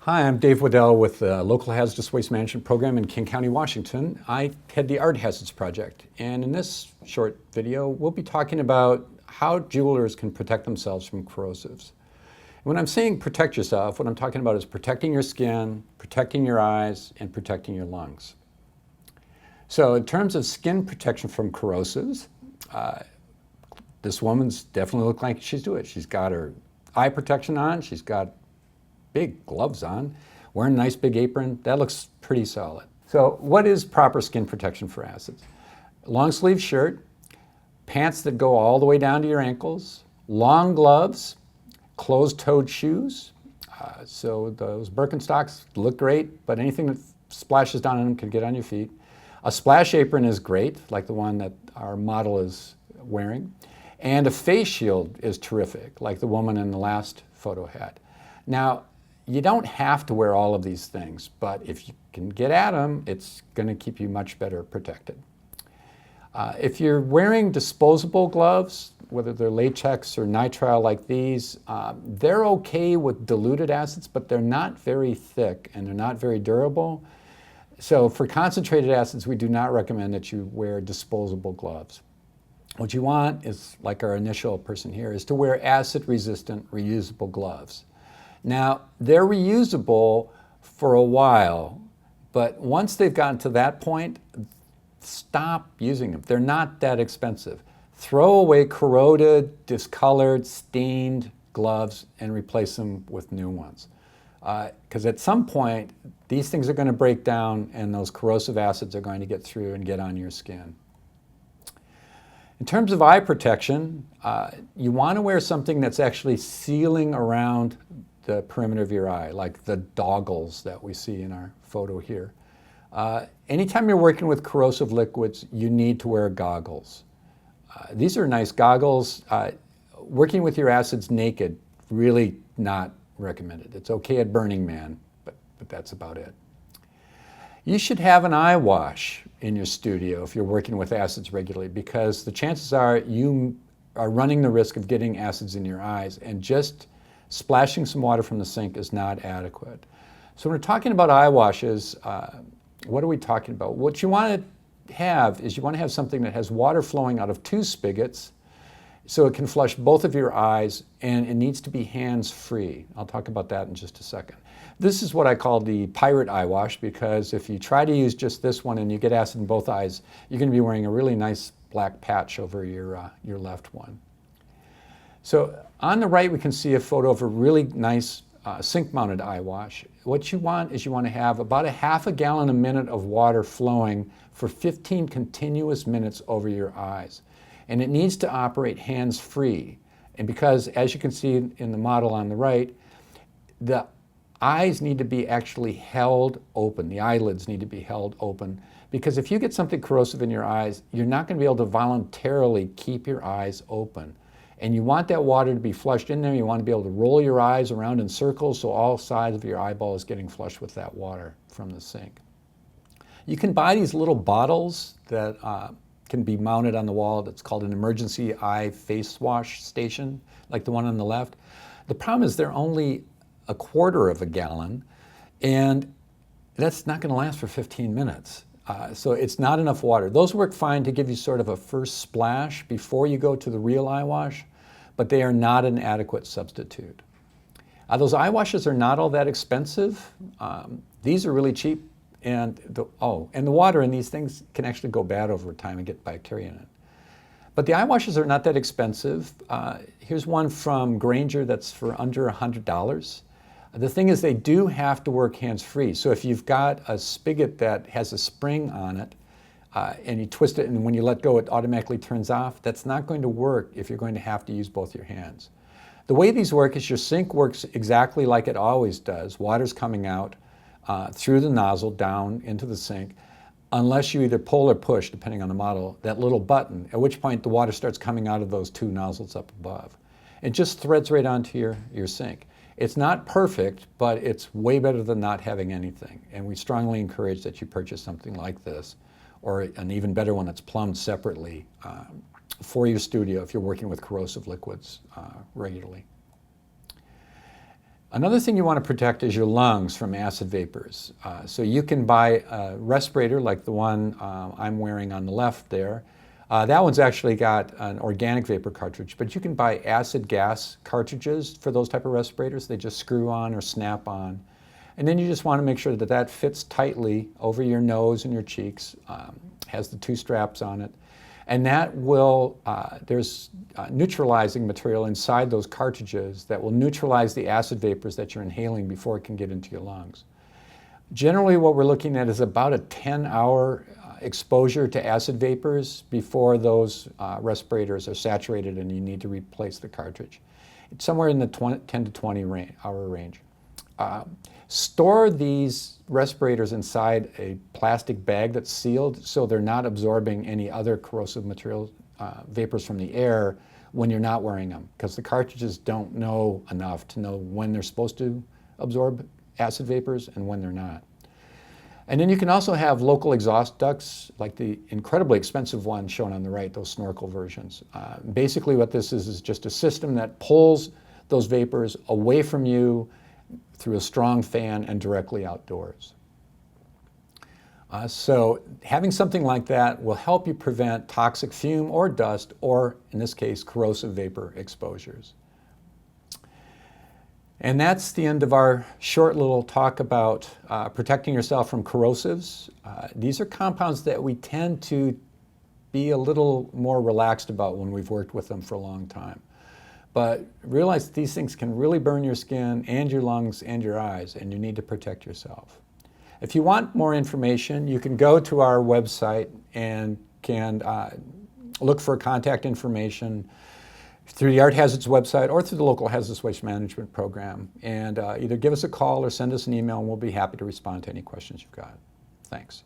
Hi, I'm Dave Waddell with the Local Hazardous Waste Management Program in King County, Washington. I head the Art Hazards Project, and in this short video, we'll be talking about how jewelers can protect themselves from corrosives. When I'm saying protect yourself, what I'm talking about is protecting your skin, protecting your eyes, and protecting your lungs. So in terms of skin protection from corrosives, this woman's definitely looked like she's doing it. She's got her eye protection on, she's got big gloves on, wearing a nice big apron. That looks pretty solid. So what is proper skin protection for acids? Long sleeve shirt, pants that go all the way down to your ankles, long gloves, closed-toed shoes. So those Birkenstocks look great, but anything that splashes down on them can get on your feet. A splash apron is great, like the one that our model is wearing. And a face shield is terrific, like the woman in the last photo had. Now, you don't have to wear all of these things, but if you can get at them, it's going to keep you much better protected. If you're wearing disposable gloves, whether they're latex or nitrile like these, they're okay with diluted acids, but they're not very thick and they're not very durable. So for concentrated acids, we do not recommend that you wear disposable gloves. What you want is, like our initial person here, is to wear acid-resistant reusable gloves. Now, they're reusable for a while, but once they've gotten to that point, stop using them. They're not that expensive. Throw away corroded, discolored, stained gloves and replace them with new ones. Because at some point, these things are going to break down and those corrosive acids are going to get through and get on your skin. In terms of eye protection, you want to wear something that's actually sealing around the perimeter of your eye, like the doggles that we see in our photo here. Anytime you're working with corrosive liquids, you need to wear goggles. These are nice goggles. Working with your acids naked, really not recommended. It's okay at Burning Man, but that's about it. You should have an eye wash in your studio if you're working with acids regularly, because the chances are you are running the risk of getting acids in your eyes, and just splashing some water from the sink is not adequate. So when we're talking about eye washes, what are we talking about? What you want to have is you want to have something that has water flowing out of two spigots so it can flush both of your eyes, and it needs to be hands-free. I'll talk about that in just a second. This is what I call the pirate eye wash, because if you try to use just this one and you get acid in both eyes, you're going to be wearing a really nice black patch over your left one. So on the right, we can see a photo of a really nice sink-mounted eye wash. What you want is you want to have about a half a gallon a minute of water flowing for 15 continuous minutes over your eyes. And it needs to operate hands-free. And because, as you can see in the model on the right, the eyes need to be actually held open. The eyelids need to be held open. Because if you get something corrosive in your eyes, you're not going to be able to voluntarily keep your eyes open. And you want that water to be flushed in there. You want to be able to roll your eyes around in circles so all sides of your eyeball is getting flushed with that water from the sink. You can buy these little bottles that can be mounted on the wall. That's called an emergency eye face wash station, like the one on the left. The problem is they're only a quarter of a gallon, and that's not going to last for 15 minutes. So it's not enough water. Those work fine to give you sort of a first splash before you go to the real eye wash, but they are not an adequate substitute. Those eye washes are not all that expensive. These are really cheap, and the water in these things can actually go bad over time and get bacteria in it. But the eye washes are not that expensive. Here's one from Grainger that's for under $100. The thing is, they do have to work hands-free. So if you've got a spigot that has a spring on it and you twist it and when you let go it automatically turns off, that's not going to work if you're going to have to use both your hands. The way these work is your sink works exactly like it always does. Water's coming out through the nozzle down into the sink, unless you either pull or push, depending on the model, that little button, at which point the water starts coming out of those two nozzles up above. It just threads right onto your sink. It's not perfect, but it's way better than not having anything. And we strongly encourage that you purchase something like this, or an even better one that's plumbed separately for your studio if you're working with corrosive liquids regularly. Another thing you want to protect is your lungs from acid vapors. So you can buy a respirator like the one I'm wearing on the left there. That one's actually got an organic vapor cartridge, but you can buy acid gas cartridges for those type of respirators. They just screw on or snap on. And then you just want to make sure that that fits tightly over your nose and your cheeks, has the two straps on it. And that will, there's neutralizing material inside those cartridges that will neutralize the acid vapors that you're inhaling before it can get into your lungs. Generally, what we're looking at is about a 10-hour exposure to acid vapors before those respirators are saturated and you need to replace the cartridge. It's somewhere in the 10 to 20 hour range. Store these respirators inside a plastic bag that's sealed so they're not absorbing any other corrosive material, vapors from the air when you're not wearing them, because the cartridges don't know enough to know when they're supposed to absorb acid vapors and when they're not. And then you can also have local exhaust ducts, like the incredibly expensive one shown on the right, those snorkel versions. Basically what this is just a system that pulls those vapors away from you through a strong fan and directly outdoors. So having something like that will help you prevent toxic fume or dust, or in this case, corrosive vapor exposures. And that's the end of our short little talk about protecting yourself from corrosives. These are compounds that we tend to be a little more relaxed about when we've worked with them for a long time. But realize that these things can really burn your skin and your lungs and your eyes, and you need to protect yourself. If you want more information, you can go to our website and can look for contact information through the Art Hazards website or through the local hazardous waste management program. And either give us a call or send us an email, and we'll be happy to respond to any questions you've got. Thanks.